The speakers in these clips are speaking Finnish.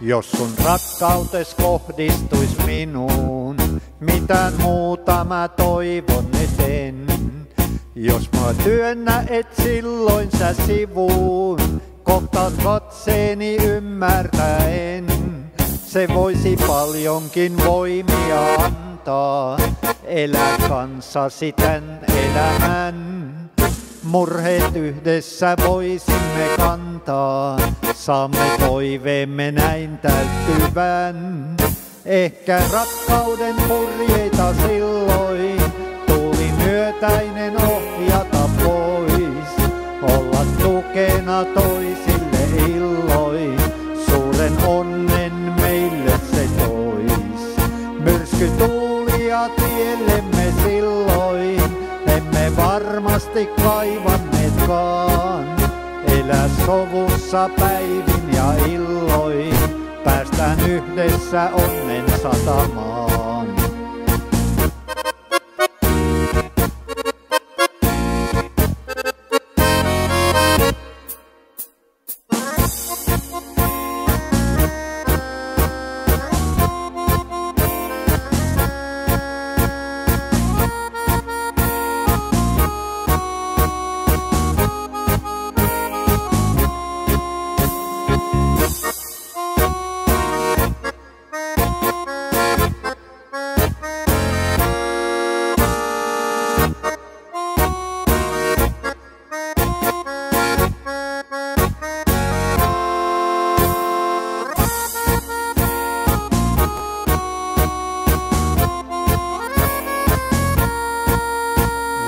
Jos sun rakkautes kohdistuis minuun, mitään muuta mä toivon eten. Jos mä työnnä et silloin sä sivuun, kohtaat katseeni ymmärtäen. Se voisi paljonkin voimia antaa, elää kanssasi tän elämän. Murheet yhdessä voisimme kantaa, saamme toiveemme näin täyttyvän. Ehkä rakkauden purjeita silloin tuuli myötäinen ohjata pois. Olla tukena toisille illoin, suuren onnen meille se tois. Myrsky tuulia tiellemme silloin, emme varmasti kaivanneetkaan. Elää sovussa päivin ja illoin, päästään yhdessä onnen satamaan.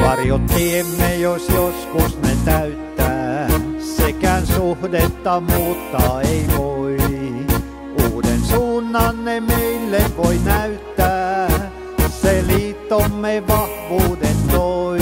Varjot tiemme, jos joskus ne täyttää, sekään suhdetta muuttaa ei voi. Uuden suunnan ne meille voi näyttää, se liittomme vahvuuden toi.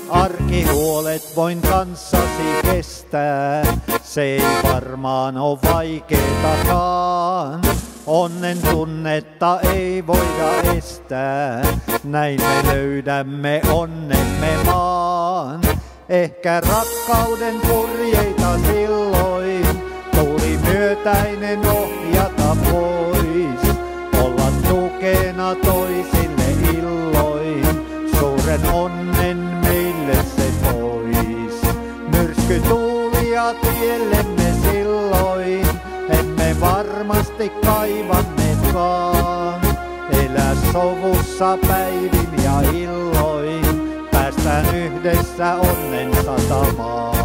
Arkihuolet voin kanssasi kestää, se ei varmaan oo vaikeetakaan. Onnen tunnetta ei voida estää, näin me löydämme onnemme maan. Ehkä rakkauden purjeita silloin tuuli myötäinen ohjata pois. Olla tukena toisille illoin, suuren onnen meille se tois. Myrsky tuulia tiellemme silloin, emme varmasti kaivanneetkaan. Elää sovussa päivin ja illoin, päästään yhdessä onnen satamaan.